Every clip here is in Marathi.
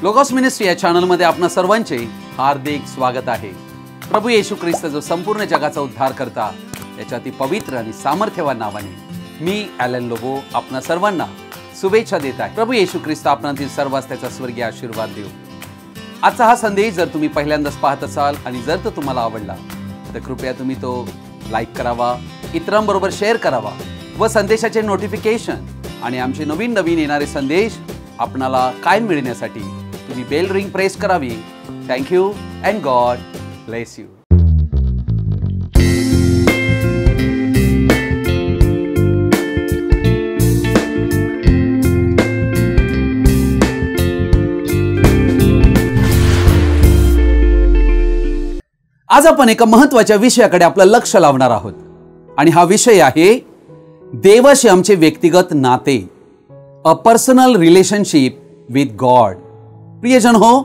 लोगोस मिनिस्ट्री या चॅनलमध्ये आपणा सर्वांचे हार्दिक स्वागत आहे। प्रभू येशू ख्रिस्त जो संपूर्ण जगाचा उद्धार करता त्याच्या अति पवित्र आणि सामर्थ्यवान नावाने मी ॲलन लोबो आपणा सर्वांना शुभेच्छा देत आहे। प्रभू येशू ख्रिस्त आपणातील सर्वांस त्याचा स्वर्गीय आशीर्वाद देऊ। आजचा हा संदेश जर तुम्ही पहिल्यांदाच पाहत असाल आणि जर तो तुम्हाला आवडला तर कृपया तुम्ही तो लाईक करावा, इतरांबरोबर शेअर करावा व संदेशाचे नोटिफिकेशन आणि आमचे नवीन येणारे संदेश आपणाला कायम मिळण्यासाठी तुम्ही बेल रिंग प्रेस करावी। Thank you and God bless you. आज आपण एका महत्त्वाच्या विषयाकडे आपलं लक्ष लावणार आहोत आणि हा विषय आहे देवाशी आमचे व्यक्तिगत नाते, a personal relationship with God. प्रियजन हो,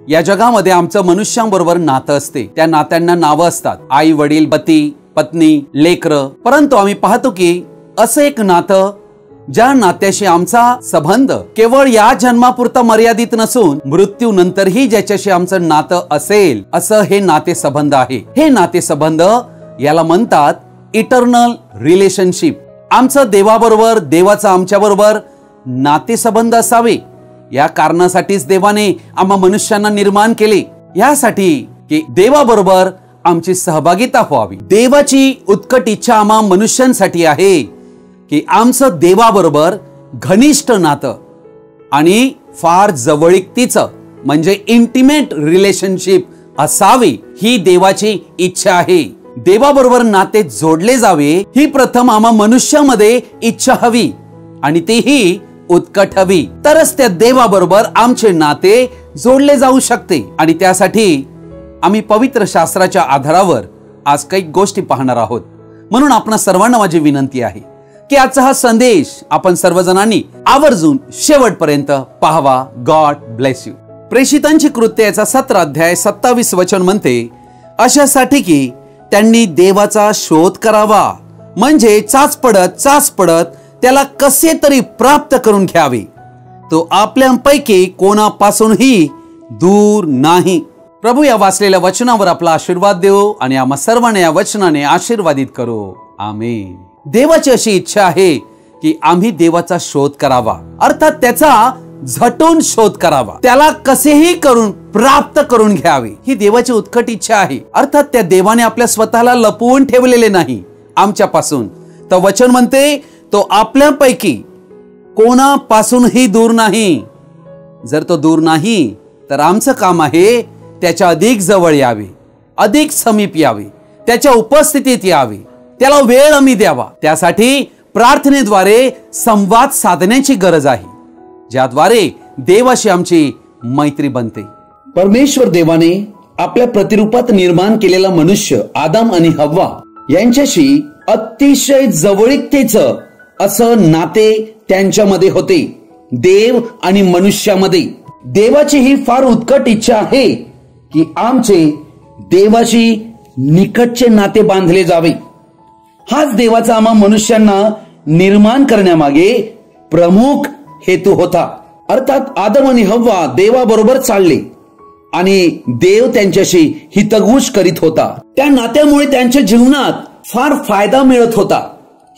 या जगामध्ये आमचं मनुष्यांबरोबर नातं असते। त्या नात्यांना नावं असतात, आई वडील, पती पत्नी, लेकरं। परंतु आम्ही पाहतो की असं एक नातं ज्या नात्याशी आमचा संबंध केवळ या जन्मापुरता मर्यादित नसून मृत्यूनंतरही ज्याच्याशी आमचं नातं असेल असं हे नातेसंबंध आहे। हे नातेसंबंध याला म्हणतात इटर्नल रिलेशनशिप। आमचं देवाबरोबर, देवाचं आमच्याबरोबर नातेसंबंध असावे या कारणासाठीच देवाने आम्हा मनुष्यांना निर्माण केले, यासाठी की देवाबरोबर आमची सहभागिता व्हावी। देवाची उत्कट इच्छा आम्हा मनुष्यांसाठी आहे की आमचं देवाबरोबर घनिष्ठ नातं आणि फार जवळीकतेचं म्हणजे इंटिमेट रिलेशनशिप असावे, ही देवाची इच्छा आहे। देवाबरोबर नाते जोडले जावे ही प्रथम आम्हा मनुष्यामध्ये इच्छा हवी आणि तेही उत्कट हवी, तरच त्या देवाबरोबर आमचे नाते जोडले जाऊ शकते। आणि त्यासाठी आम्ही पवित्र शास्त्राच्या आधारावर आज काही गोष्टी पाहणार आहोत। म्हणून आपणा सर्वांना माझी विनंती आहे की आजचा हा संदेश आपण सर्वजणांनी आवर्जून शेवटपर्यंत पाहावा। God bless you. प्रेषितांची कृत्ये याचा 17 अध्याय 27 वचन म्हणते, अशासाठी की त्यांनी देवाचा शोध करावा, म्हणजे चाच पडत त्याला कसे तरी प्राप्त करून घ्यावे। तो आपल्यापैकी कोणापासूनही दूर नाही। प्रभू या वाचलेल्या वचनावर आपला आशीर्वाद देव आणि आम्हा सर्वांना या वचनाने आशीर्वादित करो। आमेन। देवाची अशी इच्छा आहे की आम्ही देवाचा शोध करावा, अर्थात त्याचा झटून शोध करावा, त्याला कसेही करून प्राप्त करून घ्यावे, ही देवाची उत्कट इच्छा आहे। अर्थात त्या देवाने आपल्या स्वतःला लपवून ठेवलेले नाही आमच्यापासून। तर वचन म्हणते तो आपल्यापैकी कोणापासूनही दूर नाही। जर तो दूर नाही तर आमचं काम आहे त्याच्या अधिक जवळ यावे, अधिक समीप यावे, त्याच्या उपस्थितीत यावे, त्याला वेळ आम्ही द्यावा। त्यासाठी प्रार्थनेद्वारे संवाद साधण्याची गरज आहे, ज्याद्वारे देवाशी आमची मैत्री बनते। परमेश्वर देवाने आपल्या प्रतिरूपात निर्माण केलेला मनुष्य आदाम आणि हव्वा यांच्याशी अतिशय जवळीकतेचं असं नाते त्यांच्यामध्ये होते, देव आणि मनुष्यामध्ये। देवाची ही फार उत्कट इच्छा आहे की आमचे देवाशी निकटचे नाते बांधले जावे। हाच देवाचा आम्हा मनुष्यांना निर्माण करण्यामागे प्रमुख हेतू होता। अर्थात आदम आणि हव्वा देवाबरोबर चालले आणि देव त्यांच्याशी हितगुज करीत होता। त्या नात्यामुळे त्यांच्या जीवनात फार फायदा मिळत होता।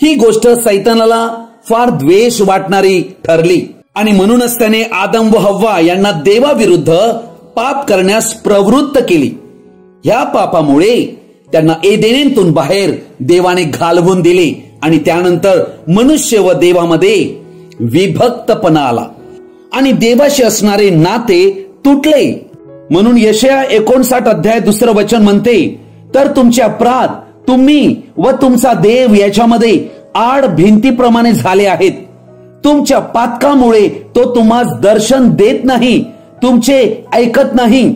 ही गोष्ट सैतानाला फार द्वेष वाटणारी ठरली आणि म्हणूनच त्याने आदम व हव्वा यांना देवाविरुद्ध पाप करण्यास प्रवृत्त केली। या पापामुळे त्यांना एदेनेतून बाहेर देवाने घालवून दिले आणि त्यानंतर मनुष्य व देवामध्ये विभक्तपणा आला आणि देवाशी असणारे नाते तुटले। म्हणून यशाया 59 अध्याय 2 वचन म्हणते, तर तुमचे अपराध तुम्ही व तुमचा देव याच्यामध्ये आड भिंतीप्रमाणे झाले आहेत। तुमच्या पातकामुळे तो तुम्हास दर्शन देत नाही, तुमचे ऐकत नाही।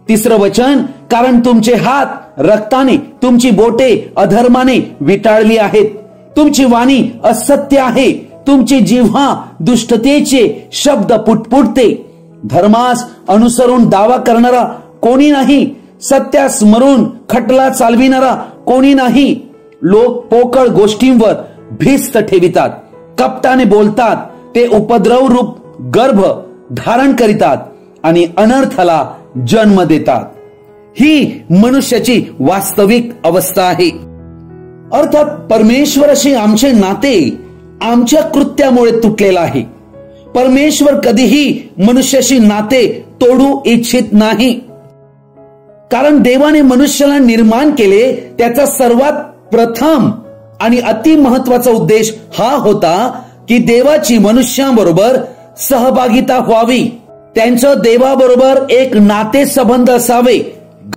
3 वचन, कारण तुमचे हात रक्ताने, तुमची बोटे अधर्माने विटाळली आहेत, तुमची वाणी असत्य आहे, तुमची जिव्हा दुष्टतेचे शब्द पुटपुटते। धर्मास अनुसरून दावा करणारा कोणी नाही, सत्यास मरून खटला चालविणारा कोणी नाही। लोक पोकळ गोष्टींवर भिस्त ठेवितात, कपटाने बोलतात, ते उपद्रव रूप गर्भ धारण करीतात आणि अनर्थाला जन्म देतात. ही मनुष्याची वास्तविक अवस्था आहे. अर्थात परमेश्वराशी आमचे नाते आमच्या कृत्यामुळे तुटलेलं आहे. परमेश्वर कधीही मनुष्याशी नाते तोडू इच्छित नाही. कारण देवाने मनुष्याला निर्माण केले त्याचा सर्वात प्रथम आणि अति महत्वाचा उद्देश हा होता की देवाची मनुष्याबरोबर सहभागिता व्हावी, त्यांचं देवाबरोबर एक नातेसंबंध असावे.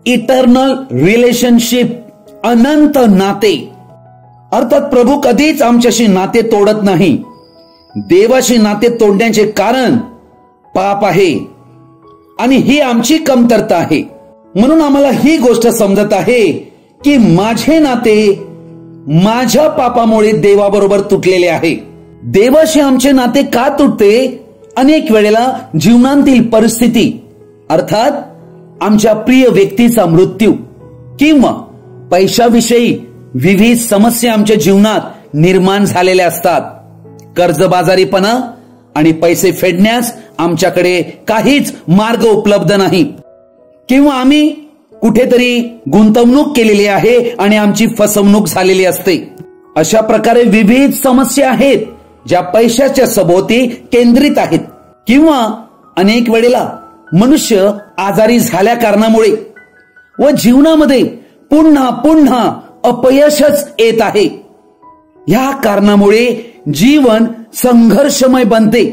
इटर्नल रिलेशनशिप, अनंत नाते. अर्थात प्रभू कधीच आमच्याशी नाते तोडत नाही. देवाशी नाते तोडण्याचे कारण पाप आहे आणि ही आमची कमतरता आहे. म्हणून आम्हाला ही गोष्ट समजत आहे की माझे नाते माझ्या पापामुळे देवाबरोबर तुटलेले आहे. देवाशी आमचे नाते का तुटते? अनेक वेळेला जीवनातील परिस्थिती, अर्थात आमच्या प्रिय व्यक्तीचा मृत्यू किंवा पैशाविषयी विविध समस्या आमच्या जीवनात निर्माण झालेल्या असतात. कर्जबाजारीपणा आणि पैसे फेडण्यास आमच्याकडे काहीच मार्ग उपलब्ध नाही, किंवा आम्ही कुठेतरी गुंतवणूक केलेली आहे आणि आमची फसवणूक झालेली असते. अशा प्रकारे विविध समस्या आहेत ज्या पैशाच्या सभोवती केंद्रित आहेत. किंवा अनेक वेळेला मनुष्य आजारी झाल्या कारणामुळे व जीवनामध्ये पुन्हा पुन्हा अपयशच येत आहे. या कारणामुळे जीवन संघर्षमय बनते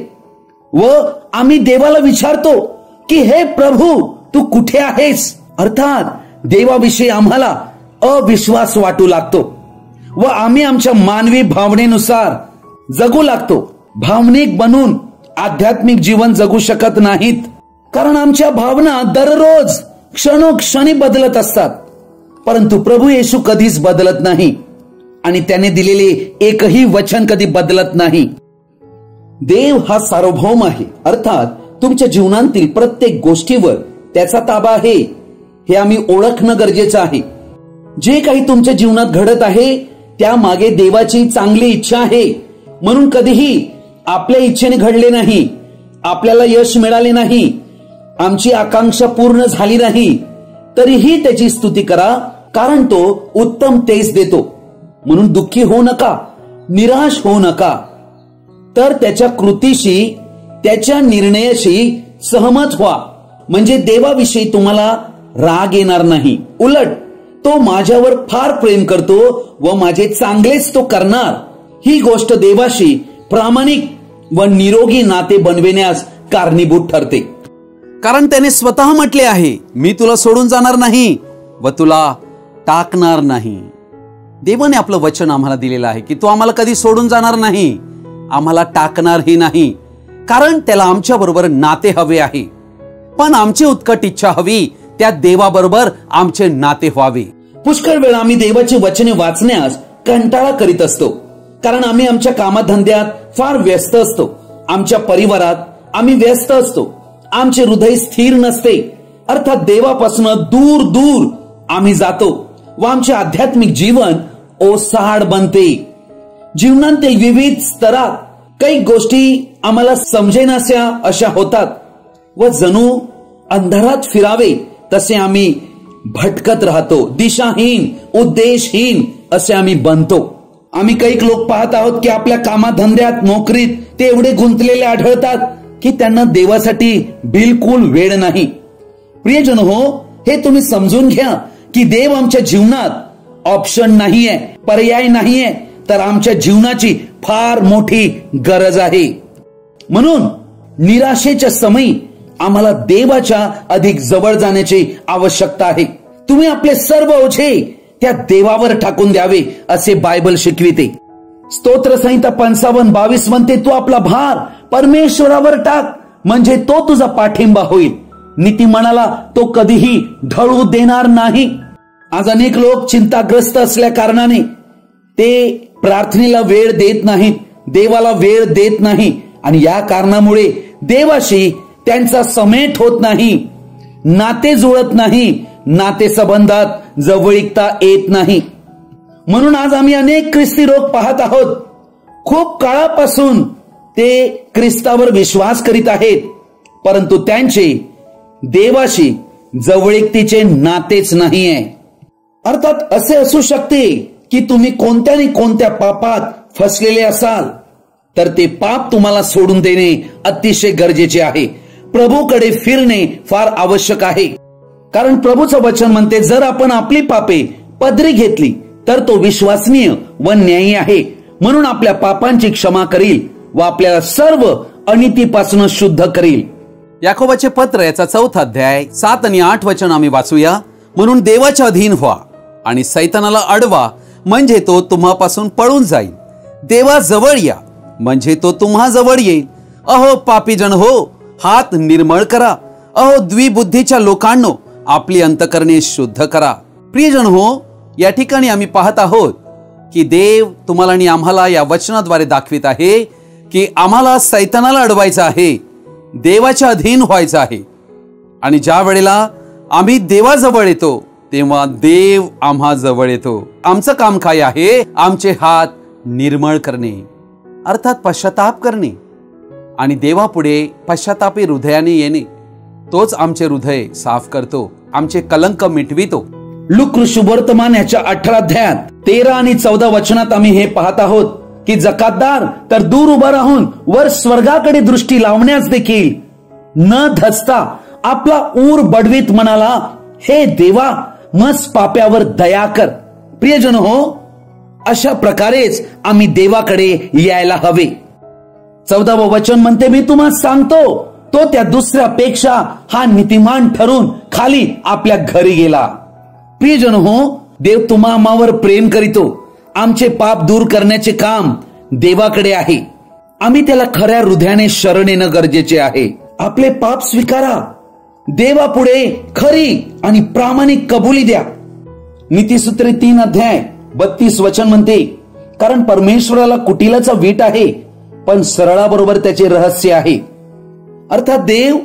व आम्ही देवाला विचारतो की हे प्रभू तू कुठे आहेस? अर्थात देवाविषयी आम्हाला अविश्वास वाटू लागतो व आम्ही आमच्या मानवी भावनेनुसार जगू लागतो. भावनिक बनून आध्यात्मिक जीवन जगू शकत नाहीत, कारण आमच्या भावना दररोज क्षणोक्षणी बदलत असतात. परंतु प्रभू येशू कधीच बदलत नाही आणि त्याने दिलेले एकही वचन कधी बदलत नाही. देव हा सार्वभौम आहे. अर्थात तुमच्या जीवनातील प्रत्येक गोष्टीवर त्याचा ताबा आहे हे आम्ही ओळखणं गरजेचं आहे. जे काही तुमच्या जीवनात घडत आहे त्यामागे देवाची चांगली इच्छा आहे. म्हणून कधीही आपल्या इच्छेने घडले नाही, आपल्याला यश मिळाले नाही, आमची आकांक्षा पूर्ण झाली नाही, तरीही त्याची स्तुती करा, कारण तो उत्तम तेज देतो. म्हणून दुःखी होऊ नका, निराश होऊ नका, तर त्याच्या कृतीशी, त्याच्या निर्णयाशी सहमत व्हा. म्हणजे देवाविषयी तुम्हाला राग येणार नाही. उलट तो माझ्यावर फार प्रेम करतो व माझे चांगलेच तो करणार. ही गोष्ट देवाशी प्रामाणिक व निरोगी नाते बनविण्यास कारणीभूत ठरते. कारण त्याने स्वतः म्हटले आहे, मी तुला सोडून जाणार नाही व तुला टाकणार नाही. देवाने आपलं वचन आम्हाला दिलेलं आहे की तो आम्हाला कधी सोडून जाणार नाही, आम्हाला टाकणारही नाही. कारण त्याला आमच्या बरोबर नाते हवे आहे. पण आमची उत्कट इच्छा हवी त्या देवाबरोबर आमचे नाते व्हावे. पुष्कळ वेळा आम्ही देवाची वचने वाचण्यास कंटाळा करीत असतो, कारण आम्ही आमच्या कामधंद्यात फार व्यस्त असतो, आमच्या परिवारात आम्ही व्यस्त असतो, आमचे हृदय स्थिर नसते. अर्थात देवापासून दूर दूर आम्ही जातो व आमचे आध्यात्मिक जीवन ओसाड बनते. जीवनातील विविध स्तरात काही गोष्टी आम्हाला समजेनाशा अशा होतात व जणू अंधारात फिरावे तसे आम्ही भटकत राहतो. दिशाहीन, उद्देशहीन असे आम्ही बनतो. आम्ही काही लोक पाहत आहोत की आपल्या कामाधंद्यात, नोकरीत ते एवढे गुंतलेले आढळतात की त्यांना देवासाठी बिलकुल वेळ नाही. प्रियजन हो, हे तुम्ही समजून घ्या की देव आमच्या जीवनात ऑप्शन नाहीये, पर्याय नाहीये, तर आमच्या जीवनाची फार मोठी गरज आहे. म्हणून निराशेच्या समयी आम्हाला देवाच्या अधिक जवळ जाण्याची आवश्यकता आहे. तुम्ही आपले सर्व ओझे त्या देवावर टाकून द्यावे असे बायबल शिकविते. स्तोत्रसंहिता 55:22 म्हणते, तू आपला भार परमेश्वरावर टाक, म्हणजे तो तुझा पाठिंबा होईल. नीतिमनाला तो कधीही ढळू देणार नाही. आज अनेक लोक चिंताग्रस्त असल्या कारणाने ते प्रार्थनेला वेळ देत नाहीत, देवाला वेळ देत नाही, आणि या कारणामुळे देवाशी त्यांचा समेट होत नाही, नाते जुळत नाही, नातेसंबंधात जवळीकता येत नाही. म्हणून आज आम्ही अनेक ख्रिस्ती लोक पाहत आहोत. खूप काळापासून ते ख्रिस्तावर विश्वास करीत आहेत, परंतु त्यांचे देवाशी जवळीकतेचे नातेच नाहीये. अर्थात असे असू शकते की तुम्ही कोणत्या न कोणत्या पापात फसलेले असाल, तर ते पाप तुम्हाला सोडून देणे अतिशय गरजेचे आहे. प्रभूकडे फिरणे फार आवश्यक आहे. कारण प्रभूचं वचन म्हणते, जर आपण आपली पापे पदरी घेतली तर तो विश्वसनीय व न्यायी आहे, म्हणून आपल्या पापांची क्षमा करील व आपल्याला सर्व अनितीपासून शुद्ध करील. याकोबाचे पत्र याचा 4 अध्याय 7 आणि 8 वचन आम्ही वाचूया. म्हणून देवाच्या अधीन व्हा आणि सैतानाला अडवा, म्हणजे तो तुम्हापासून पळून जाईल. देवा जवळ या, म्हणजे तो तुम्हा जवळ येईल. अहो पापीजन हो, हात निर्मळ करा. अहो द्विबुद्धीच्या लोकांनो, आपली अंतकरणे शुद्ध करा. प्रियजन हो, या ठिकाणी आम्ही पाहत आहोत की देव तुम्हाला आणि आम्हाला या वचनाद्वारे दाखवित आहे की आम्हाला सैतानाला अडवायचं आहे, देवाच्या अधीन व्हायचं आहे. आणि ज्या वेळेला आम्ही देवाजवळ येतो तेव्हा देव आम्हा जवळ येतो. आमचं काम काय आहे? आमचे हात निर्मळ करणे, अर्थात पश्चाताप करणे आणि देवापुढे पश्चातापी हृदयाने येणे. तोच आमचे हृदय साफ करतो, आमचे कलंक मिटवितो. लूक शुभवर्तमान याच्या 18 अध्यायात 13 आणि 14 वचनात आम्ही हे पाहत आहोत की जकातदार तर दूर उभा राहून वर स्वर्गाकडे दृष्टी लावण्यास देखील न धसता आपला ऊर बडवीत म्हणाला, हे देवा, मस पाप्यावर दया कर. प्रियजन हो, अशा प्रकारेच आम्ही देवाकडे यायला हवे. 14वं वचन म्हणते, मी तुम्हाला सांगतो, तो त्या दुसऱ्यापेक्षा हा नीतिमान ठरून खाली आपल्या घरी गेला. प्रियजन हो, देव तुम्हा आम्हावर प्रेम करीतो. आमचे पाप दूर करण्याचे काम देवाकडे आहे. आम्ही त्याला खऱ्या हृदयाने शरण येणं गरजेचे आहे. आपले पाप स्वीकारा, देवापुढे खरी आणि प्रामाणिक कबुली द्या. नीतिसूत्रे 3 अध्याय 32 वचन म्हणते, कारण परमेश्वराला कुटिलाचा वीट आहे, पण सरळाबरोबर त्याचे रहस्य आहे. अर्थात देव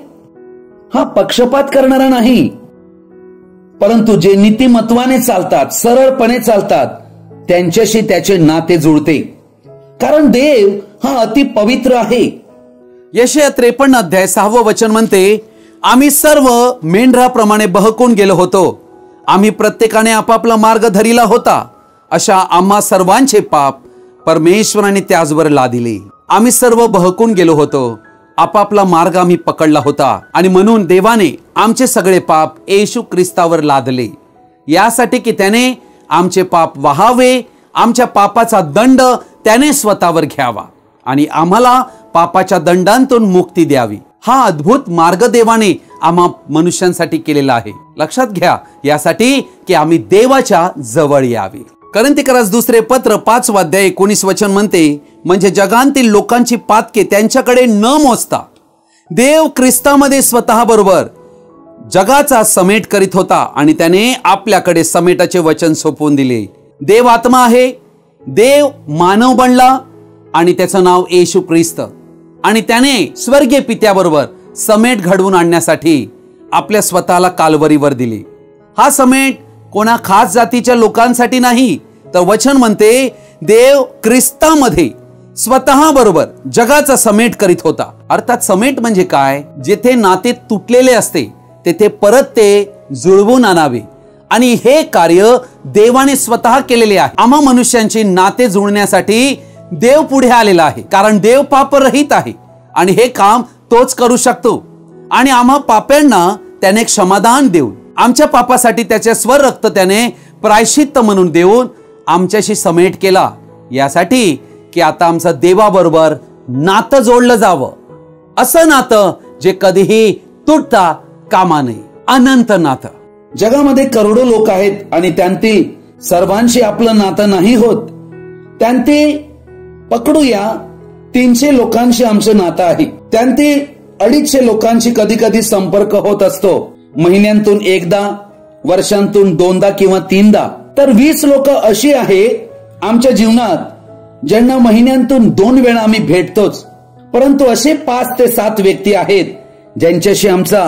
हा पक्षपात करणारा नाही, परंतु जे नीतिमत्वाने चालतात, सरळपणे चालतात, त्यांच्याशी त्याचे नाते जुळते. कारण देव हा अति पवित्र आहे. यशया 53 अध्याय 6 वचन म्हणते, आम्ही सर्व मेंढराप्रमाणे बहकून गेलो होतो, आम्ही प्रत्येकाने आपापला मार्ग धरिला होता. अशा आम्हा सर्वांचे पाप परमेश्वराने त्याचवर लादिले. आम्ही सर्व बहकून गेलो होतो, आपापला मार्ग आम्ही पकडला होता, आणि म्हणून देवाने आमचे सगळे पाप येशू ख्रिस्तावर लादले, यासाठी की त्याने आमचे पाप वहावे, आमच्या पापाचा दंड त्याने स्वतःवर घ्यावा आणि आम्हाला पापाच्या दंडांतून मुक्ती द्यावी. हा अद्भुत मार्ग देवाने आम्हा मनुष्यांसाठी केलेला आहे. लक्षात घ्या, यासाठी की आम्ही देवाच्या जवळ यावे. कोरिन्थीकरास दुसरे पत्र 5 अध्याय 19 वचन म्हणते, म्हणजे जगांतील लोकांची पातके त्यांच्याकडे न मोजता देव ख्रिस्तामध्ये स्वतः बरोबर जगाचा समेट करीत होता आणि त्याने आपल्याकडे समेटाचे वचन सोपवून दिले. देव आत्मा आहे, देव मानव बनला आणि त्याचं नाव येशू ख्रिस्त, आणि त्याने स्वर्गीय पित्याबरोबर समेट घडवून आणण्यासाठी आपल्या स्वतःला काल्वरीवर दिले. हा समेट कोणा खास जातीच्या लोकांसाठी नाही, तर वचन म्हणते देव ख्रिस्तामध्ये स्वतः बरोबर जगाचा समेट करीत होता. अर्थात समेट म्हणजे काय? जेथे नाते तुटलेले असते तेथे परत ते जुळवून आणावे, आणि हे कार्य देवाने स्वतः केलेले आहे. आम्हा मनुष्यांची नाते जुळण्यासाठी देव पुढे आलेला आहे, कारण देव पापरहित आहे आणि हे काम तोच करू शकतो. आणि आम्हा पाप्यांना त्याने क्षमादान देऊन आमच्या पापासाठी त्याचे स्वरक्त त्याने प्रायश्चित्त म्हणून देऊन आमच्याशी समेट केला, यासाठी की आता आमचं देवाबरोबर नातं जोडलं जावं. असं नातं जे कधीही तुटता कामा नये, अनंत नातं. जगामध्ये करोडो लोक आहेत आणि त्यांतील सर्वांशी आपलं नातं नाही होत. त्यांचे पकडूया 300 लोकांशी आमचं नातं आहे. त्यांतील 250 लोकांशी कधी कधी संपर्क होत असतो, महिन्यांतून एकदा, वर्षांतून 2दा किंवा 3दा. तर 20 लोक अशी आहे आमच्या जीवनात ज्यांना महिन्यांतून 2 वेळा आम्ही भेटतोच. परंतु असे 5 ते 7 व्यक्ती आहेत ज्यांच्याशी आमचा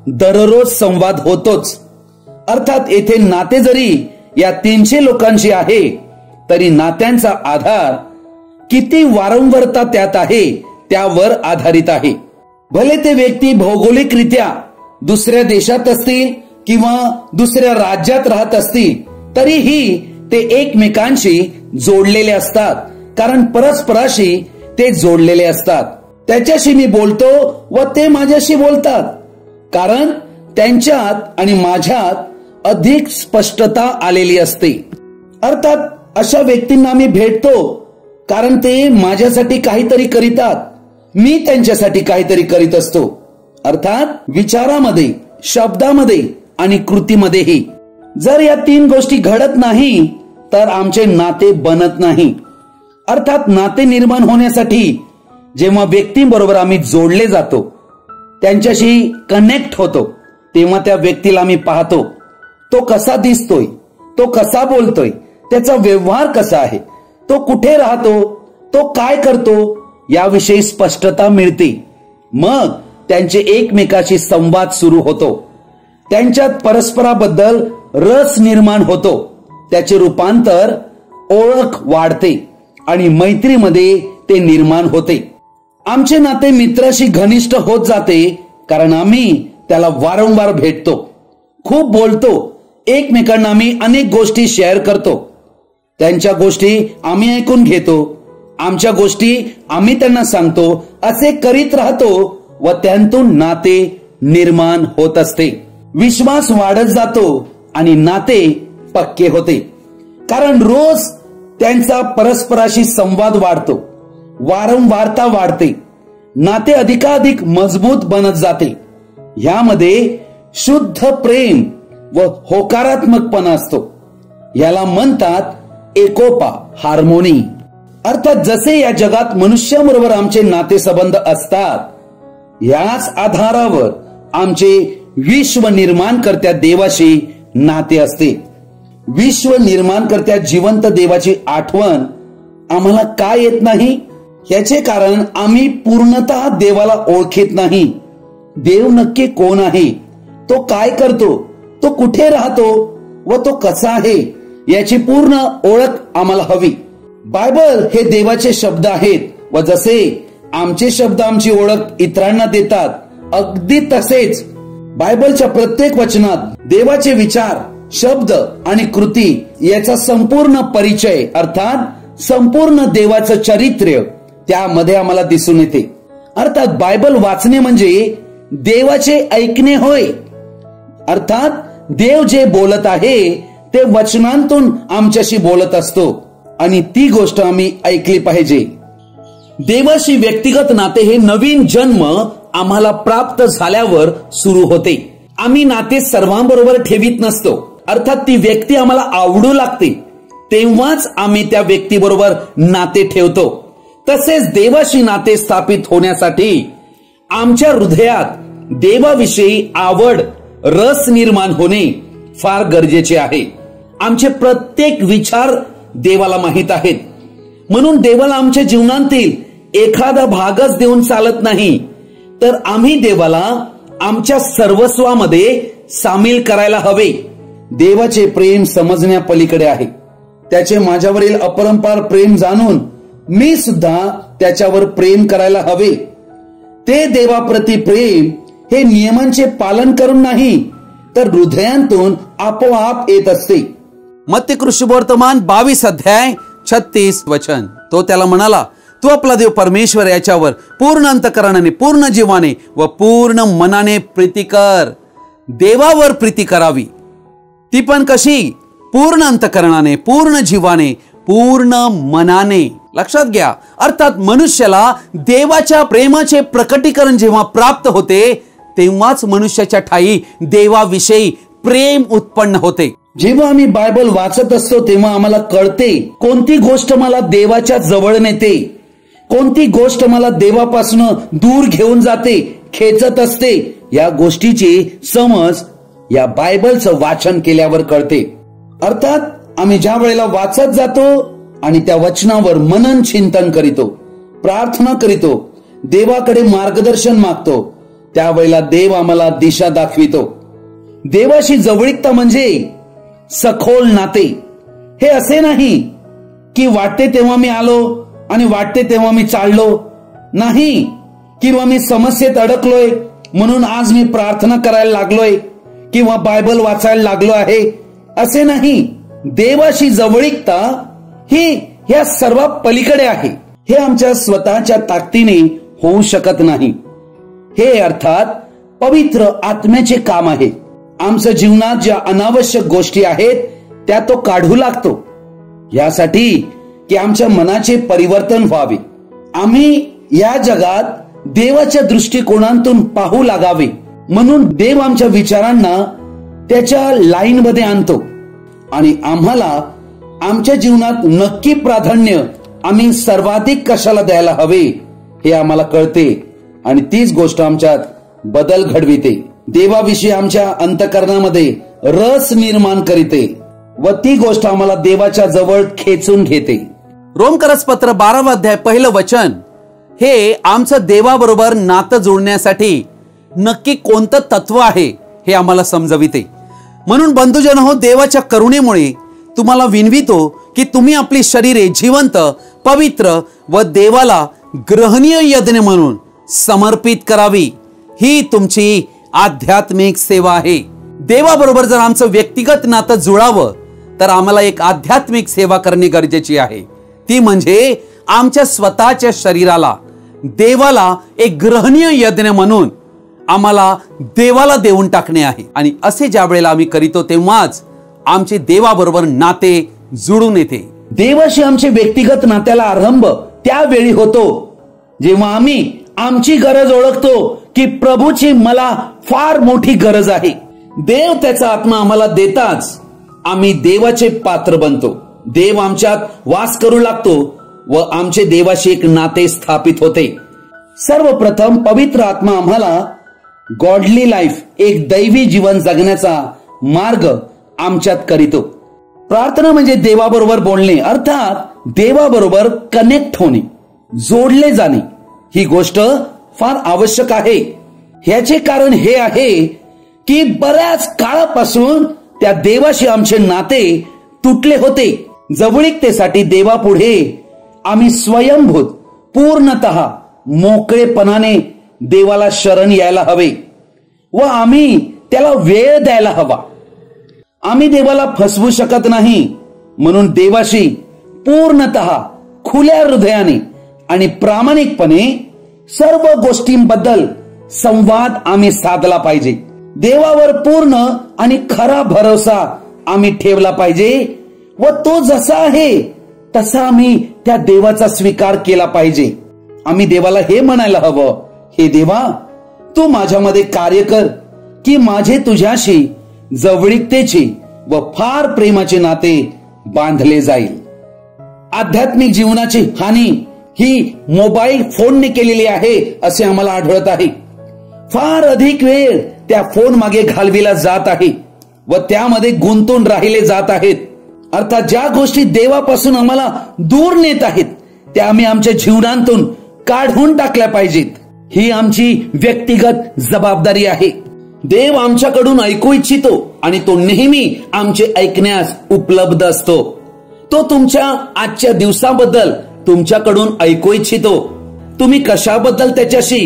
दररोज संवाद होतोच. अर्थात येथे नाते जरी या 300 लोकांशी आहे, तरी नात्यांचा आधार किती वारंवारता त्यात आहे त्यावर आधारित आहे. भले ते व्यक्ती भौगोलिकरित्या दुसऱ्या देशात असतील किंवा दुसऱ्या राज्यात राहत असतील तरीही ते एकमेकांशी जोडलेले असतात, कारण परस्पराशी ते जोडलेले असतात. त्याच्याशी मी बोलतो व ते माझ्याशी बोलतात, कारण त्यांच्यात आणि माझ्यात अधिक स्पष्टता आलेली असते. अर्थात अशा व्यक्तींना मी भेटतो कारण ते माझ्यासाठी काहीतरी करीतात, मी त्यांच्यासाठी काहीतरी करीत असतो. अर्थात विचारामध्ये, शब्दामध्ये आणि कृतीमध्येही. जर या 3 गोष्टी घडत नाही तर आमचे नाते बनत नाही. अर्थात नाते निर्माण होण्यासाठी जेव्हा व्यक्तींबरोबर आम्ही जोडले जातो, त्यांच्याशी कनेक्ट होतो, तेव्हा त्या व्यक्तीला आम्ही पाहतो, तो कसा दिसतोय, तो कसा बोलतोय, त्याचा व्यवहार कसा आहे, तो कुठे राहतो, तो काय करतो याविषयी स्पष्टता मिळते. मग त्यांचे एकमेकाशी संवाद सुरू होतो, त्यांच्यात परस्पराबद्दल रस निर्माण होतो, त्याचे रूपांतर ओळख वाढते आणि मैत्रीमध्ये ते निर्माण होते. आमचे नाते मित्राशी घनिष्ठ होत जाते कारण आम्ही त्याला वारंवार भेटतो, खूप बोलतो, एकमेकांना आम्ही अनेक गोष्टी शेअर करतो, त्यांच्या गोष्टी आम्ही ऐकून घेतो, आमच्या गोष्टी आम्ही त्यांना सांगतो, असे करीत राहतो व त्यांतून नाते निर्माण होत असते. विश्वास वाढत जातो आणि नाते पक्के होते, कारण रोज त्यांचा परस्पराशी संवाद वाढतो, वारंवारता वाढते, नाते अधिकाधिक मजबूत बनत जाते. यामध्ये शुद्ध प्रेम व होकारात्मकपणा असतो. याला म्हणतात एकोपा, हार्मोनी. अर्थात जसे या जगात मनुष्याबरोबर आमचे नातेसंबंध असतात, याच आधारावर आमचे विश्व निर्माणकर्त्या देवाशी नाते असते. विश्व निर्माणकर्त्या जिवंत देवाची आठवण आम्हाला काय येत नाही? याचे कारण आम्ही पूर्णतः देवाला ओळखीत नाही. देव नक्की कोण आहे, तो काय करतो, तो कुठे राहतो व तो कसा आहे याची पूर्ण ओळख आम्हाला हवी. बायबल हे देवाचे शब्द आहेत व जसे आमचे शब्द आमची ओळख इतरांना देतात, अगदी तसेच बायबलच्या प्रत्येक वचनात देवाचे विचार, शब्द आणि कृती याचा संपूर्ण परिचय, अर्थात संपूर्ण देवाचं चरित्र त्यामध्ये आम्हाला दिसून येते. अर्थात बायबल वाचणे म्हणजे देवाचे ऐकणे होय. अर्थात देव जे बोलत आहे ते वचनांतून आमच्याशी बोलत असतो आणि ती गोष्ट आम्ही ऐकली पाहिजे. देवाशी व्यक्तिगत नाते हे नवीन जन्म आम्हाला प्राप्त झाल्यावर सुरू होते. आम्ही नाते सर्वांबरोबर ठेवीत नसतो. अर्थात ती व्यक्ती आम्हाला आवडू लागते तेव्हाच आम्ही त्या व्यक्तीबरोबर नाते ठेवतो. तसेच देवाशी नाते स्थापित होण्यासाठी आमच्या हृदयात देवाविषयी आवड, रस निर्माण होणे फार गरजेचे आहे. आमचे प्रत्येक विचार देवाला माहित आहेत, म्हणून देवाला आमच्या जीवनातील एखादा भागच देऊन चालत नाही, तर आम्ही देवाला आमच्या सर्वस्वामध्ये सामील करायला हवे. देवाचे प्रेम समजण्या पलीकडे आहे. त्याचे माझ्यावरील अपरंपार प्रेम जाणून मी सुद्धा त्याच्यावर प्रेम करायला हवे. ते देवाप्रती प्रेम हे नियमांचे पालन करून नाही तर हृदयांतून आपोआप येत असते. मत्ती कृष्णवर्तमान 22 अध्याय 36 वचन. तो त्याला म्हणाला, तू आपला देव परमेश्वर याच्यावर पूर्ण अंतःकरणाने, पूर्ण जीवाने व पूर्ण मनाने प्रीती कर. देवावर प्रीती करावी, ती पण कशी? पूर्ण अंतःकरणाने, पूर्ण जीवाने, पूर्ण मनाने. लक्षात घ्या, अर्थात मनुष्याला देवाच्या प्रेमाचे प्रकटीकरण जेव्हा प्राप्त होते तेव्हाच मनुष्याच्या ठायी देवाविषयी प्रेम उत्पन्न होते. जेव्हा आम्ही बायबल वाचत असतो तेव्हा आम्हाला कळते कोणती गोष्ट मला देवाच्या जवळ नेते, कोणती गोष्ट मला देवापासून दूर घेऊन जाते, खेचत असते. या गोष्टीची समज या बायबलचं वाचन केल्यावर कळते. अर्थात आम्ही ज्या वेळेला वाचत जातो आणि त्या वचनावर मनन चिंतन करीतो, प्रार्थना करीतो, देवाकडे मार्गदर्शन मागतो, त्यावेळेला देव आम्हाला दिशा दाखवितो. देवाशी जवळीकता म्हणजे सखोल नाते. हे असे नाही की वाटते तेव्हा मी आलो आणि वाटते तेव्हा मी चाललो, नाही, किंवा मी समस्येत अडकलोय म्हणून आज मी प्रार्थना करायला लागलोय किंवा बायबल वाचायला लागलो आहे असे नाही. देवाशी जवळीकता ही ह्या सर्व पलीकडे आहे. हे आमच्या स्वतःच्या ताकदीने होऊ शकत नाही. हे अर्थात पवित्र आत्म्याचे काम आहे. आमच्या जीवनात ज्या अनावश्यक गोष्टी आहेत त्या तो काढू लागतो, यासाठी की आमच्या मनाचे परिवर्तन व्हावे. आम्ही या जगात देवाच्या दृष्टिकोनातून पाहू लागावे, म्हणून देव आमच्या विचारांना त्याच्या लाईन मध्ये आणतो आणि आम्हाला आमच्या जीवनात नक्की प्राधान्य आम्ही सर्वाधिक कशाला द्यायला हवे हे आम्हाला कळते आणि तीच गोष्ट आमच्यात बदल घडविते. देवाविषयी आमच्या अंतःकरणामध्ये रस निर्माण करीते व ती गोष्ट आम्हाला देवाच्या जवळ खेचून घेते. रोमकरसपत्र 12 अध्याय 1 वचन हे आमचं देवाबरोबर नातं जोडण्यासाठी नक्की कोणतं तत्व आहे हे आम्हाला समजविते. म्हणून बंधुजन हो, देवाच्या करुणेमुळे तुम्हाला विनवितो की तुम्ही आपली शरीरे जिवंत, पवित्र व देवाला ग्रहणीय यज्ञ म्हणून समर्पित करावी. ही तुमची आध्यात्मिक सेवा आहे. देवाबरोबर जर आमचं व्यक्तिगत नातं जुळावं तर आम्हाला एक आध्यात्मिक सेवा करणे गरजेची आहे. ती म्हणजे आमच्या स्वतःच्या शरीराला देवाला एक ग्रहणीय यज्ञ म्हणून आम्हाला देवाला देऊन टाकणे आहे. आणि असे ज्या वेळेला आम्ही करीतो तेव्हाच आमचे देवाबरोबर नाते जुळून येते. देवाशी आमचे व्यक्तिगत नात्याला आरंभ त्यावेळी होतो जेव्हा आम्ही आमची गरज ओळखतो की प्रभूची मला फार मोठी गरज आहे. देव त्याचा आत्मा आम्हाला देताच आम्ही देवाचे पात्र बनतो. देव आमच्यात वास करू लागतो व आमचे देवाशी एक नाते स्थापित होते. सर्वप्रथम पवित्र आत्मा आम्हाला गॉडली लाईफ, एक दैवी जीवन जगण्याचा मार्ग आमच्यात करीतो. प्रार्थना म्हणजे देवाबरोबर बोलणे, अर्थात देवाबरोबर कनेक्ट होणे, जोडले जाणे. ही गोष्ट फार आवश्यक आहे. ह्याचे कारण हे आहे की बऱ्याच काळापासून त्या देवाशी आमचे नाते तुटले होते. जवळीकतेसाठी देवापुढे आम्ही स्वयंभूत, पूर्णतः मोकळेपणाने देवाला शरण यायला हवे व आम्ही त्याला वेळ द्यायला हवा. आम्ही देवाला फसवू शकत नाही, म्हणून देवाशी पूर्णतः खुल्या हृदयाने आणि प्रामाणिकपणे सर्व गोष्टींबद्दल संवाद आम्ही साधला पाहिजे. देवावर पूर्ण आणि खरा भरोसा आम्ही ठेवला पाहिजे व तो जसा आहे तसा आम्ही त्या देवाचा स्वीकार केला पाहिजे. आम्ही देवाला हे म्हणायला हवं, हे देवा, तू माझ्यामध्ये कार्य कर की माझे तुझ्याशी जवळीकतेचे व फार प्रेमाचे नाते बांधले जाईल. आध्यात्मिक जीवनाची हानी ही मोबाईल फोनने केलेली आहे असे आम्हाला आढळत आहे. फार अधिक वेळ त्या फोन मागे घालविला जात आहे व त्यामध्ये गुंतून राहिले जात आहेत. अर्थात ज्या गोष्टी देवापासून आम्हाला दूर नेत आहेत त्या आम्ही आमच्या जीवनातून काढून टाकल्या पाहिजेत. ही आमची व्यक्तिगत जबाबदारी आहे. देव आमच्याकडून ऐकू इच्छितो आणि तो नेहमी आमचे ऐकण्यास उपलब्ध असतो. तो तुमच्या आजच्या दिवसाबद्दल तुमच्याकडून ऐकू इच्छितो. तुम्ही कशाबद्दल त्याच्याशी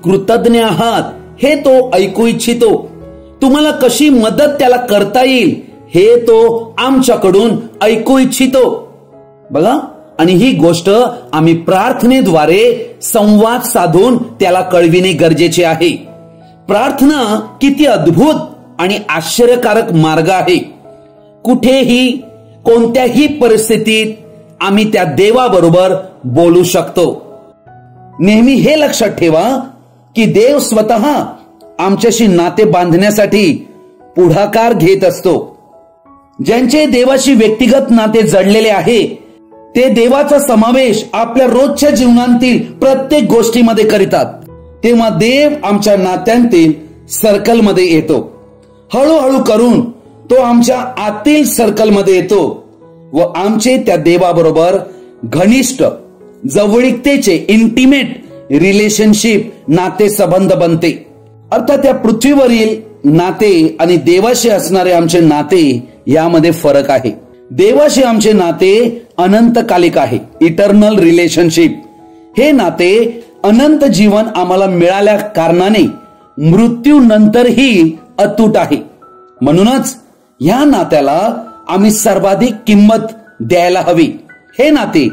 कृतज्ञ आहात हे तो ऐकू इच्छितो. तुम्हाला कशी मदत त्याला करता येईल हे तो आमच्याकडून ऐकू इच्छितो. बघा, आणि ही गोष्ट आम्ही प्रार्थनेद्वारे संवाद साधून त्याला कळविणे गरजेचे आहे. प्रार्थना किती अद्भुत आणि आश्चर्यकारक मार्ग आहे. कुठेही कोणत्याही परिस्थितीत आम्ही त्या देवाबरोबर बोलू शकतो. नेहमी हे लक्षात ठेवा की देव स्वतः आमच्याशी नाते बांधण्यासाठी पुढाकार घेत असतो. ज्यांचे देवाशी व्यक्तिगत नाते जडलेले आहे ते देवाचा समावेश आपल्या रोजच्या जीवनातील प्रत्येक गोष्टीमध्ये करीतात. तेव्हा देव आमच्या नात्यांतील सर्कलमध्ये येतो. हळूहळू करून तो आमच्या आतील सर्कलमध्ये येतो व आमचे त्या देवाबरोबर घनिष्ठ जवळीकतेचे इंटिमेट रिलेशनशिप नाते संबंध बनते. अर्थात त्या पृथ्वीवरील नाते आणि देवाशी असणारे आमचे नाते यामध्ये फरक आहे. देवाशी आमचे नाते अनंतकालिक आहे, इटर्नल रिलेशनशिप. हे नाते अनंत जीवन आम्हाला मिळाल्या कारणाने मृत्यूनंतरही अतूट आहे. म्हणूनच या नात्याला आम्ही सर्वाधिक किंमत द्यायला हवी. हे नाते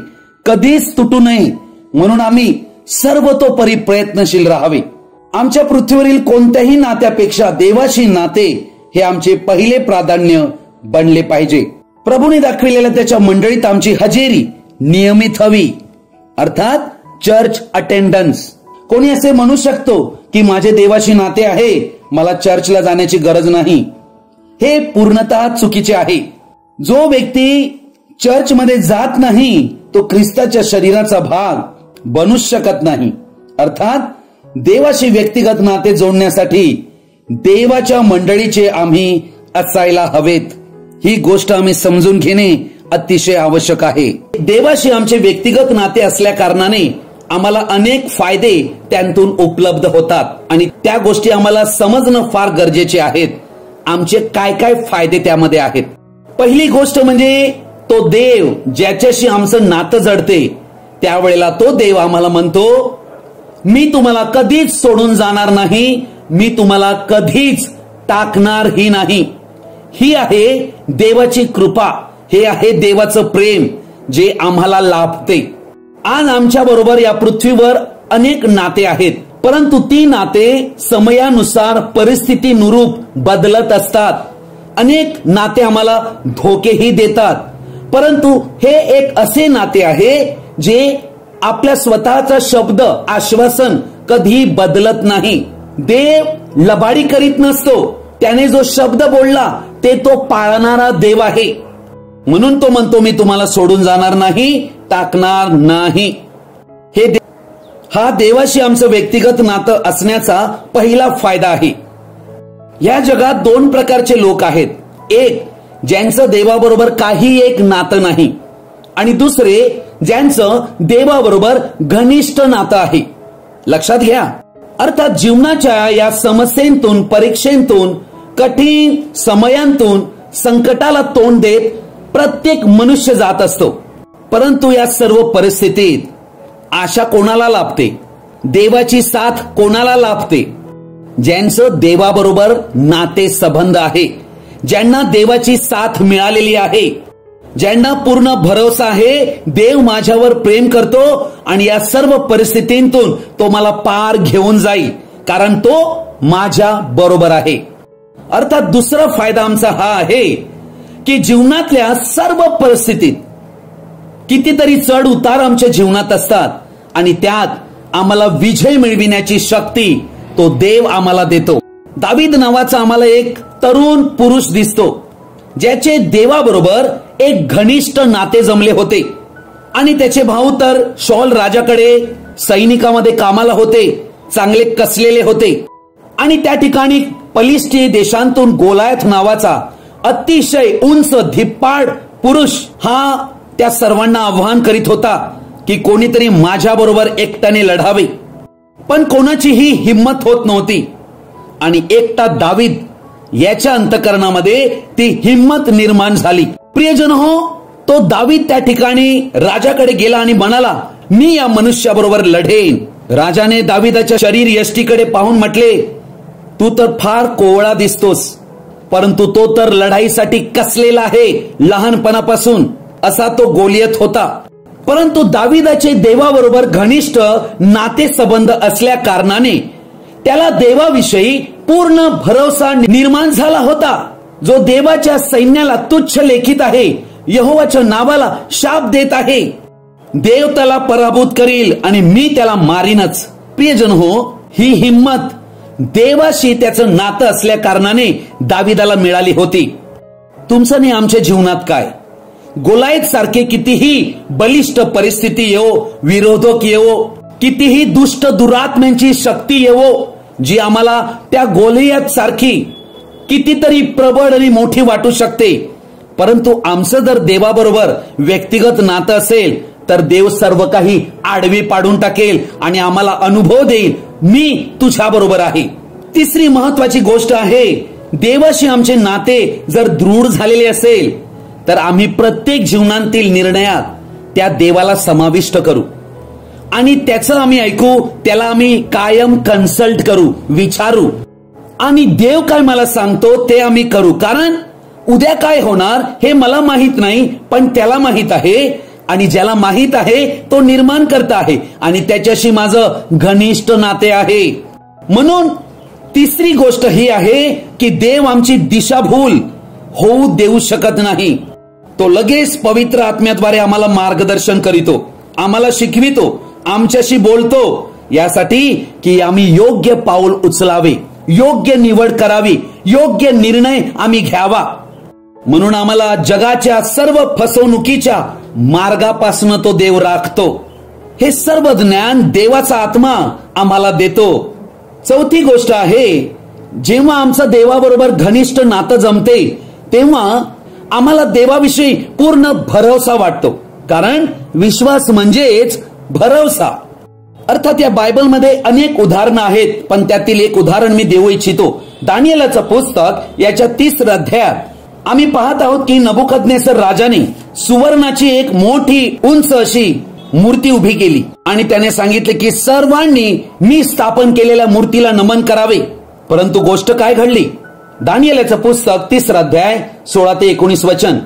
कधीच तुटू नये म्हणून आम्ही सर्वतोपरी प्रयत्नशील राहावे. आमच्या पृथ्वीवरील कोणत्याही नात्यापेक्षा देवाशी नाते हे आमचे पहिले प्राधान्य बनले पाहिजे. प्रभूने दाखविलेल्या त्याच्या मंडळीत आमची हजेरी नियमित हवी, अर्थात चर्च अटेंडन्स. कोणी असे म्हणू शकतो की माझे देवाशी नाते आहे, मला चर्चला जाण्याची गरज नाही. हे पूर्णतः चुकीचे आहे. जो व्यक्ती चर्चमध्ये जात नाही तो ख्रिस्ताच्या शरीराचा भाग बनूच शकत नाही. अर्थात देवाशी व्यक्तिगत नाते जोडण्यासाठी देवाच्या मंडळीचे आम्ही असायला हवेत. ही गोष्ट आम्ही समजून घेणे अतिशय आवश्यक आहे. देवाशी आमचे व्यक्तिगत नाते असल्या कारणाने आम्हाला अनेक फायदे त्यांतून उपलब्ध होतात आणि त्या गोष्टी आम्हाला समजणं फार गरजेचे आहेत. आमचे काय काय फायदे त्यामध्ये आहेत. पहिली गोष्ट म्हणजे तो देव ज्याच्याशी आमचं नातं जडते त्यावेळेला तो देव आम्हाला म्हणतो, मी तुम्हाला कधीच सोडून जाणार नाही, मी तुम्हाला कधीच टाकणारही नाही. ही आहे देवाची कृपा, हे आहे देवाचं प्रेम जे आम्हाला लाभते. आज आमच्या बरोबर या पृथ्वीवर अनेक नाते आहेत, परंतु ती नाते समयानुसार परिस्थितीनुरूप बदलत असतात. अनेक नाते आम्हाला धोकेही देतात, परंतु हे एक असे नाते आहे जे आपल्या स्वतःचा शब्द आश्वासन कधी बदलत नाही. देव लबाडी करीत नसतो, त्याने जो शब्द बोलला ते तो पाळणारा देव आहे. म्हणून तो म्हणतो, मी तुम्हाला सोडून जाणार नाही, टाकणार नाही. हा देवाशी आमचं व्यक्तिगत नातं असण्याचा पहिला फायदा आहे. या जगात दोन प्रकारचे लोक आहेत. एक, ज्यांचं देवाबरोबर काही एक नातं नाही, आणि दुसरे ज्यांचं देवाबरोबर घनिष्ठ नातं आहे. लक्षात घ्या, अर्थात जीवनाच्या या समस्येतून, परीक्षेतून, कठीण समयांतून, संकटाला तोंड देत प्रत्येक मनुष्य जात असतो. परंतु या सर्व परिस्थितीत आशा कोणाला लाभते? देवाची साथ कोणाला लाभते? ज्यांचं देवाबरोबर नाते संबंध आहे, ज्यांना देवाची साथ मिळालेली आहे, ज्यांना पूर्ण भरोसा आहे देव माझ्यावर प्रेम करतो आणि या सर्व परिस्थितीतून तो मला पार घेऊन जाईल, कारण तो माझ्या बरोबर आहे. अर्थात दुसरा फायदा आमचा हा आहे की जीवनातल्या सर्व परिस्थितीत कितीतरी चढ उतार आमच्या जीवनात असतात आणि त्यात आम्हाला विजय मिळविण्याची शक्ती तो देव आम्हाला देतो. दावीद नावाचा आम्हाला एक तरुण पुरुष दिसतो, ज्याचे देवाबरोबर एक घनिष्ठ नाते जमले होते आणि त्याचे भाऊ तर शॉल राजाकडे सैनिकामध्ये कामाला होते, चांगले कसलेले होते. आणि त्या ठिकाणी पलिष्टी देशांतून गोलायथ नावाचा अतिशय उंच धिप्पाड पुरुष हा त्या सर्वांना आव्हान करीत होता की कोणीतरी माझ्या बरोबर एकट्याने लढावे. पण कोणाचीही हिम्मत होत नव्हती आणि एकटा दावीद याच्या अंतःकरणामध्ये ती हिम्मत निर्माण झाली. प्रियजन हो, तो दावीद त्या ठिकाणी राजाकडे गेला आणि म्हणाला, मी या मनुष्याबरोबर लढेन. राजाने दावीदाच्या शरीर यष्टीकडे पाहून म्हटले, तू तर फार कोवळा दिसतोस, परंतु तो तर लढाईसाठी कसलेला आहे लहानपणापासून. असा तो गोलियत होता. परंतु दावीदाचे देवाबरोबर घनिष्ठ नाते संबंध असल्या कारणाने त्याला देवाविषयी पूर्ण भरोसा निर्माण झाला होता. जो देवाच्या सैन्याला तुच्छ लेखित आहे, यहोवाच्या नावाला शाप देत आहे, देव त्याला पराभूत करील आणि मी त्याला मारीनच. प्रियजन हो, ही हिम्मत देवाशी त्याचं नातं असल्या कारणाने दावीदाला मिळाली होती. तुमचं नाही आमच्या जीवनात काय? गोलायत सारखे कितीही बलिष्ठ परिस्थिती येवो, विरोधक येवो, कितीही दुष्ट दुरात्म्यांची शक्ती येवो, जी आम्हाला त्या गोलियत सारखी कितीतरी प्रबळ आणि मोठी वाटू शकते, परंतु आमचं जर देवाबरोबर व्यक्तिगत नातं असेल तर देव सर्व काही आडवी पाडून टाकेल आणि आम्हाला अनुभव देईल, मी तुझ्या बरोबर आहे. तिसरी महत्वाची गोष्ट आहे, देवाशी आमचे नाते जर दृढ झालेले असेल तर आम्ही प्रत्येक जीवनातील निर्णयात त्या देवाला समाविष्ट करू. आणि त्याचं आम्ही ऐकू, त्याला आम्ही कायम कन्सल्ट करू, विचारू, आणि देव काय मला सांगतो ते आम्ही करू. कारण उद्या काय होणार हे मला माहित नाही, पण त्याला माहित आहे, आणि ज्याला माहित आहे तो निर्माण करता आहे, आणि त्याच्याशी माझं घनिष्ठ नाते आहे. म्हणून तिसरी गोष्ट ही आहे की देव आमची दिशाभूल होऊ देऊ शकत नाही. तो लगेच पवित्र आत्म्याद्वारे आम्हाला मार्गदर्शन करीतो, आम्हाला शिकवितो, आमच्याशी बोलतो, यासाठी की आम्ही योग्य पाऊल उचलावे, योग्य निवड करावी, योग्य निर्णय आम्ही घ्यावा. म्हणून आम्हाला जगाच्या सर्व फसवणुकीच्या मार्गापासून तो देव राखतो. हे सर्व ज्ञान देवाचा आत्मा आम्हाला देतो. चौथी गोष्ट आहे, जेव्हा आमचं देवाबरोबर घनिष्ठ नातं जमते तेव्हा आम्हाला देवाविषयी पूर्ण भरोसा वाटतो. कारण विश्वास म्हणजेच भरोसा. अर्थात या बायबलमध्ये अनेक उदाहरणं आहेत, पण त्यातील एक उदाहरण मी देऊ इच्छितो. दानिएलचं पुस्तक याच्या 3 अध्यायात आम्ही पाहत आहोत की नबुकदनेसर राजाने सुवर्णाची एक मोठी उंच अशी मूर्ती उभी केली आणि त्याने सांगितले की सर्वांनी मी स्थापन केलेल्या मूर्तीला नमन करावे. परंतु गोष्ट काय घडली? दानिएलचं पुस्तक 3 अध्याय 16 ते 19 वचन.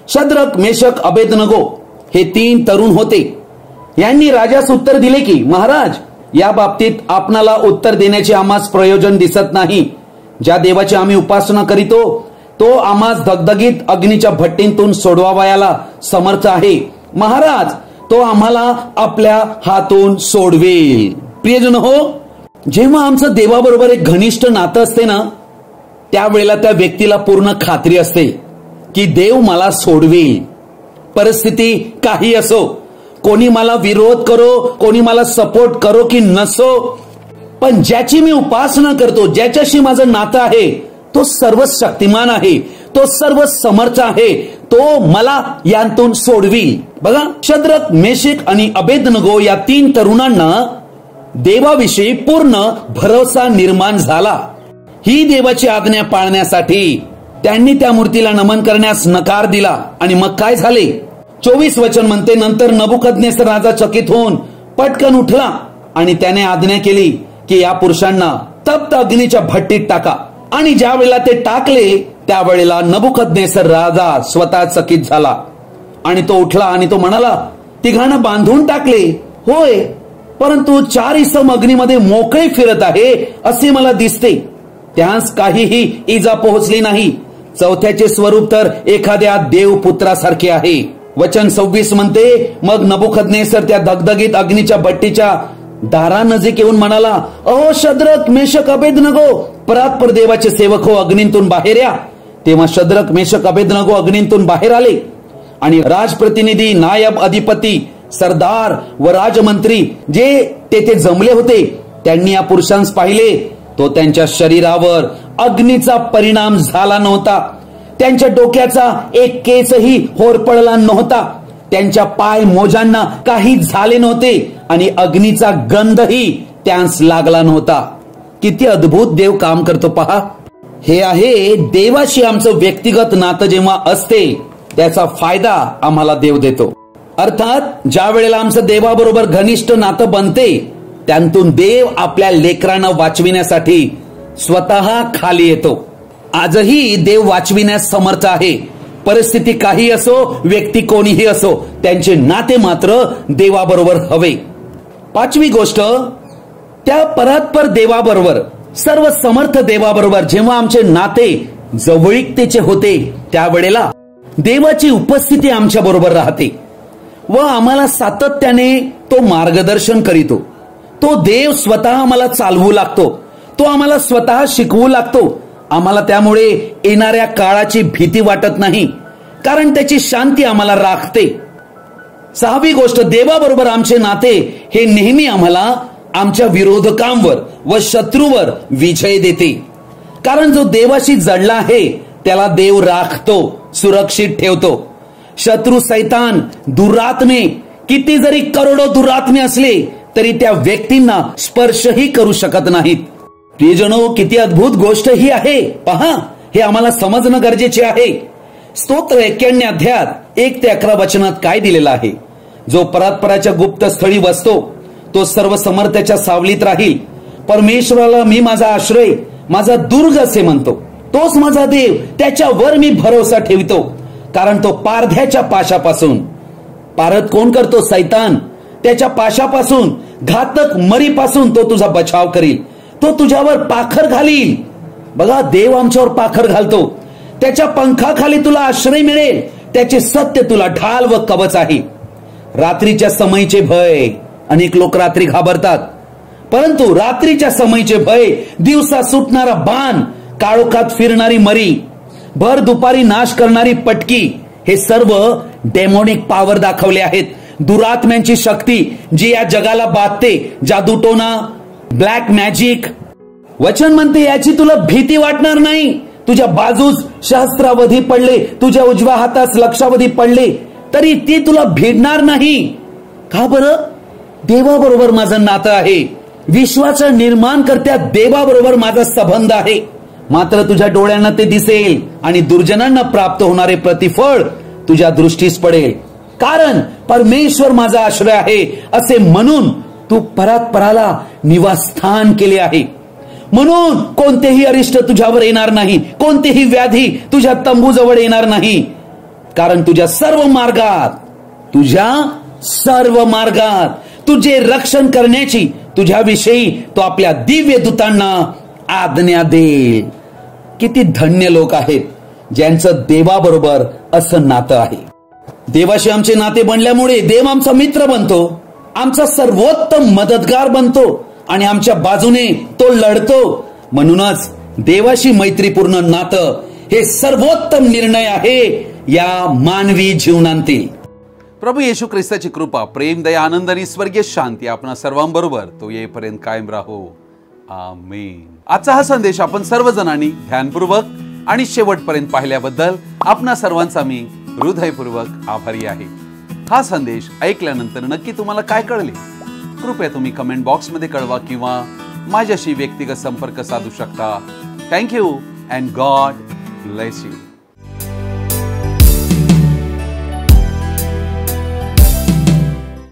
शद्रक, मेशक, अबेदनगो हे 3 तरुण होते. यांनी राजास उत्तर दिले की महाराज, या बाबतीत आपणाला उत्तर देण्याचे आम्हास प्रयोजन दिसत नाही. ज्या देवाची आम्ही उपासना करीतो तो आम्हास धगधगीत अग्नीच्या भट्टीतून सोडवावयाला समर्थ आहे. महाराज, तो आम्हाला आपल्या हातून सोडवेल. प्रियजन हो, जेव्हा आमचं देवाबरोबर एक घनिष्ठ नातं असते ना, त्यावेळेला त्या व्यक्तीला पूर्ण खात्री असते की देव मला सोडवेल. परिस्थिती काही असो, कोणी मला विरोध करो, कोणी मला सपोर्ट करो की नसो, पण ज्याची मी उपासना करतो, ज्याच्याशी माझं नातं आहे, तो सर्व शक्तिमान आहे, तो सर्व समर्थ आहे, तो मला यांतून सोडवी. बघा, शद्रक, मेशक आणि अबेदनगो या 3 तरुणांना देवाविषयी पूर्ण भरोसा निर्माण झाला. ही देवाची आज्ञा पाळण्यासाठी त्यांनी त्या मूर्तीला नमन करण्यास नकार दिला. आणि मग काय झाले? 24 वचन म्हणते, नंतर नबुकदनेसर राजा चकित होऊन पटकन उठला आणि त्याने आज्ञा केली की या पुरुषांना तप्त अग्नीच्या भट्टीत टाका. आणि ज्या वेळेला ते टाकले त्यावेळेला नबुकदनेसर राजा स्वतः चकित झाला आणि तो उठला आणि तो म्हणाला, तिघांना बांधून टाकले होय, परंतु 4 इसम अग्नीमध्ये मोकळे फिरत आहे असे मला दिसते. त्यास काहीही इजा पोहोचली नाही. चौथ्याचे स्वरूप तर एखाद्या देवपुत्रासारखे आहे. वचन 26 म्हणते, मग नबुकदनेसर त्या धगधगीत अग्नीच्या भट्टीच्या दारानजीक येऊन म्हणाला, अहो शद्रक, मेशक, अबेदनगो, परात्पर देवाचे सेवक हो, अग्नीतून बाहेर या. तेव्हा शद्रक, मेशक, अबेदनगो अग्नीतून बाहेर आले आणि राजप्रतिनिधी, नायब, अधिपती, सरदार व राजमंत्री जे तेथे जमले होते त्यांनी या पुरुषांस पाहिले. तो त्यांच्या शरीरावर अग्नीचा परिणाम झाला नव्हता. त्यांच्या डोक्याचा एक केसही होरपळला नव्हता. त्यांच्या पाय मोजांना काही झाले नव्हते आणि अग्नीचा गंधही त्यांस लागला नव्हता. किती अद्भुत देव काम करतो पहा. हे आहे देवाशी आमचं व्यक्तिगत नातं जेव्हा असते त्याचा फायदा आम्हाला देव देतो. अर्थात ज्या वेळेला आमचं देवाबरोबर घनिष्ठ नातं बनते त्यातून देव आपल्या लेकरांना वाचविण्यासाठी स्वतः खाली येतो. आजही देव वाचविण्यास समर्थ आहे. परिस्थिती काही असो, व्यक्ती कोणीही असो, त्यांचे नाते मात्र देवाबरोबर हवे. 5वी गोष्ट, त्या परात्पर देवाबरोबर, सर्व समर्थ देवाबरोबर जेव्हा आमचे नाते जवळीकतेचे होते त्यावेळेला देवाची उपस्थिती आमच्या बरोबर राहते व आम्हाला सातत्याने तो मार्गदर्शन करीतो. तो देव स्वतः आम्हाला चालवू लागतो, तो आम्हाला स्वतः शिकवू लागतो. आम्हाला त्यामुळे येणाऱ्या काळाची भीती वाटत नाही, कारण त्याची शांती आम्हाला राखते. 6वी गोष्ट, देवाबरोबर आमचे नाते हे नेहमी आम्हाला आमच्या विरोधकांवर व शत्रूवर विजय देते. कारण जो देवाशी जडला आहे त्याला देव राखतो, सुरक्षित ठेवतो. शत्रू, सैतान, दुरात्मे, किती जरी करोडो दुरात्मे असले तरी त्या व्यक्तींना स्पर्शही करू शकत नाहीत. प्रियजनो, किती अद्भुत गोष्ट ही आहे पहा. हे आम्हाला समजणं गरजेचे आहे. स्तोत्र 91 अध्यायात 1 ते 11 वचनात काय दिलेलं आहे? जो परात्पराच्या गुप्त स्थळी बसतो तो सर्व समर्थ्याच्या सावलीत राहील. परमेश्वराला मी माझा आश्रय, माझा दुर्ग असे म्हणतो. तोच माझा देव, त्याच्यावर मी भरोसा ठेवतो. कारण तो पारध्याच्या पाशापासून, पारद कोण करतो? सैतान. त्याच्या पाशापासून, घातक मरीपासून तो तुझा बचाव करील. तो तुझ्यावर पाखर घालील. बघा, देव आमच्यावर पाखर घालतो. त्याच्या पंखाखाली तुला आश्रय मिळेल. त्याचे सत्य तुला ढाल व कवच आहे. रात्रीच्या समयीचे भय, अनेक लोक रात्री घाबरतात, परंतु रात्रीच्या समयीचे भय, दिवसा सुटणारा बाण, काळोखात फिरणारी मरी, भर दुपारी नाश करणारी पटकी, हे सर्व डेमोनिक पॉवर दाखवले आहेत. दुरात्म्यांची शक्ती जी या जगाला बाधते, जादूटोना, ब्लॅक मॅजिक. वचन म्हणते याची तुला भीती वाटणार नाही. तुझ्या बाजूस सहस्त्रावधी पडले, तुझ्या उजव्या हातास लक्षावधी पडले, तरी ती तुला भिडणार नाही. का बरं? देवाबरोबर माझं नातं आहे. विश्वाचं निर्माण करत्या देवाबरोबर माझा संबंध आहे. मात्र तुझ्या डोळ्यांना ते दिसेल आणि दुर्जनांना प्राप्त होणारे प्रतिफळ तुझ्या दृष्टीस पडेल. कारण परमेश्वर माझा आश्रय आहे असे म्हणून तू परात्पराला निवासस्थान केले आहे. म्हणून कोणतेही अरिष्ट तुझ्यावर येणार नाही, कोणतेही व्याधी तुझ्या तंबूजवळ येणार नाही. कारण तुझ्या सर्व मार्गात तुझे रक्षण करण्याची तुझ्याविषयी तो आपल्या दिव्य दूतांना आज्ञा देईल. किती धन्य लोक आहेत ज्यांचं देवाबरोबर असं नातं आहे. देवाशी आमचे नाते बनल्यामुळे देव आमचा मित्र बनतो, आमचा सर्वोत्तम मदतगार बनतो आणि आमच्या बाजूने तो लढतो. म्हणूनच देवाशी मैत्रीपूर्ण नातं हे सर्वोत्तम निर्णय आहे या मानवी जीवनातील. प्रभू येशू ख्रिस्ताची कृपा, प्रेम, दया, आनंद आणि स्वर्गीय शांती आपणा सर्वांबरोबर तो येईपर्यंत कायम राहो. आमेन. आजचा हा संदेश आपण सर्वजणांनी ध्यानपूर्वक आणि शेवटपर्यंत पाहिल्याबद्दल आपणा सर्वांचा मी हृदयपूर्वक आभारी आहे. हा संदेश ऐकल्यानंतर नक्की तुम्हाला काय कळले? कृपया तुम्ही कमेंट बॉक्समध्ये कळवा किंवा माझ्याशी व्यक्तिगत संपर्क साधू शकता. Thank you and God bless you.